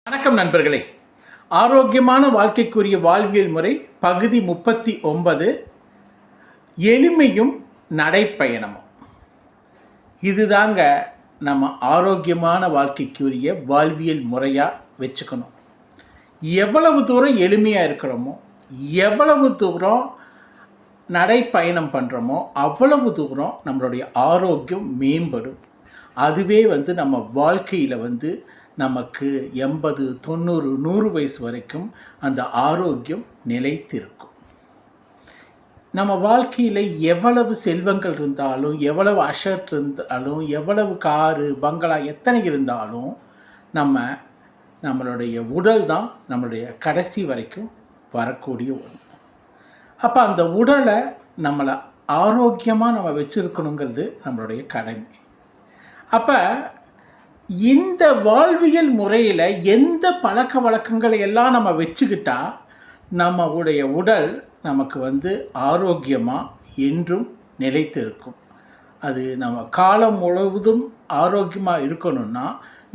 வணக்கம் நண்பர்களே. ஆரோக்கியமான வாழ்க்கைக்குரிய வாழ்வியல் முறை பகுதி 39, எளிமையும் நடைப்பயணமும். இதுதாங்க நம்ம ஆரோக்கியமான வாழ்க்கைக்குரிய வாழ்வியல் முறையாக வச்சுக்கணும். எவ்வளவு தூரம் எளிமையாக இருக்கிறோமோ, எவ்வளவு தூரம் நடைப்பயணம் பண்ணுறோமோ, அவ்வளவு தூரம் நம்மளுடைய ஆரோக்கியம் மேம்படும். அதுவே நம்ம வாழ்க்கையில் நமக்கு 80, 90, 100 வயசு வரைக்கும் அந்த ஆரோக்கியம் நிலைத்திருக்கும். நம்ம வாழ்க்கையில் எவ்வளவு செல்வங்கள் இருந்தாலும், எவ்வளவு அஷர்ட் இருந்தாலும், எவ்வளவு காரு பங்களா எத்தனை இருந்தாலும், நம்மளுடைய உடல் தான் நம்மளுடைய கடைசி வரைக்கும் வரக்கூடிய ஒன்று. அப்போ அந்த உடலை நம்மளை ஆரோக்கியமாக நம்ம வச்சுருக்கணுங்கிறது நம்மளுடைய கடமை. அப்போ இந்த வாழ்வியல் முறையில் எந்த பழக்க வழக்கங்களை எல்லாம் நம்ம வச்சுக்கிட்டா நம்மளுடைய உடல் நமக்கு ஆரோக்கியமாக என்றும் நிலைத்து இருக்கும். அது நம்ம காலம் முழுவதும் ஆரோக்கியமாக இருக்கணும்னா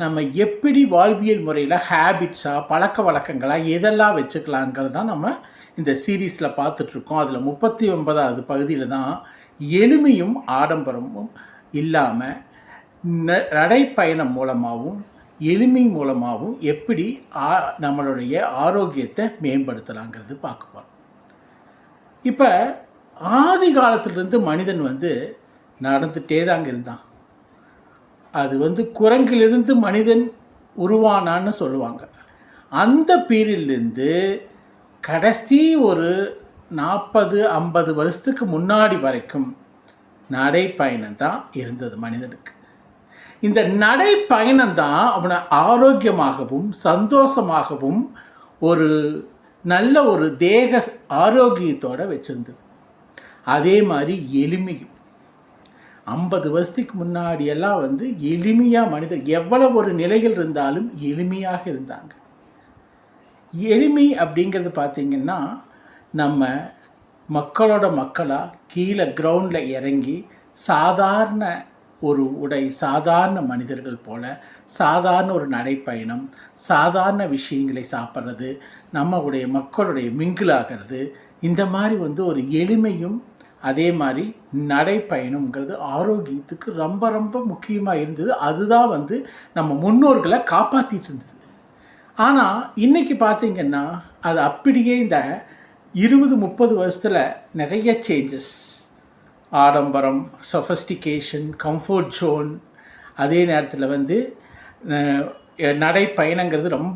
நம்ம எப்படி வாழ்வியல் முறையில் ஹேபிட்ஸாக பழக்க வழக்கங்களாக எதெல்லாம் வச்சுக்கலாங்கிறது தான் நம்ம இந்த சீரீஸில் பார்த்துட்ருக்கோம். அதில் 39வது பகுதியில் தான் எளிமையும் ஆடம்பரமும் இல்லாமல் நடைப்பயணம் மூலமாகவும் எளிமை மூலமாகவும் எப்படி நம்மளுடைய ஆரோக்கியத்தை மேம்படுத்தலாங்கிறது பார்க்க போகிறோம். இப்போ ஆதி காலத்திலிருந்து மனிதன் நடந்துகிட்டே தாங்க இருந்தான். அது குரங்கிலிருந்து மனிதன் உருவானான்னு சொல்லுவாங்க. அந்த பீரியட்லேருந்து கடைசி ஒரு 40-50 வருஷத்துக்கு முன்னாடி வரைக்கும் நடைப்பயணம் தான் இருந்தது மனிதனுக்கு. இந்த நடைப்பயணம் தான் அவனை ஆரோக்கியமாகவும் சந்தோஷமாகவும் ஒரு நல்ல ஒரு தேக ஆரோக்கியத்தோடு வச்சுருந்தது. அதே மாதிரி எளிமையும் 50 வருஷத்துக்கு முன்னாடியெல்லாம் எளிமையாக மனிதர் எவ்வளவு ஒரு நிலைகள் இருந்தாலும் எளிமையாக இருந்தாங்க. எளிமை அப்படிங்கிறது பார்த்திங்கன்னா, நம்ம மக்களோட மக்களாக கீழே கிரவுண்டில் இறங்கி சாதாரண ஒரு உடை, சாதாரண மனிதர்கள் போல் சாதாரண ஒரு நடைப்பயணம், சாதாரண விஷயங்களை சாப்பிட்றது, நம்மளுடைய மக்களுடைய மிங்கிளாகிறது, இந்த மாதிரி ஒரு எளிமையும் அதே மாதிரி நடைப்பயணம்ங்கிறது ஆரோக்கியத்துக்கு ரொம்ப ரொம்ப முக்கியமாக இருந்தது. அதுதான் நம்ம முன்னோர்களை காப்பாற்றிட்டு இருந்தது. ஆனால் இன்றைக்கி பார்த்திங்கன்னா அது அப்படியே இந்த 20-30 வருஷத்தில் நிறைய சேஞ்சஸ், ஆடம்பரம், சொஃபஸ்டிகேஷன், கம்ஃபர்ட் ஜோன், அதே நேரத்தில் நடைப்பயணங்கிறது ரொம்ப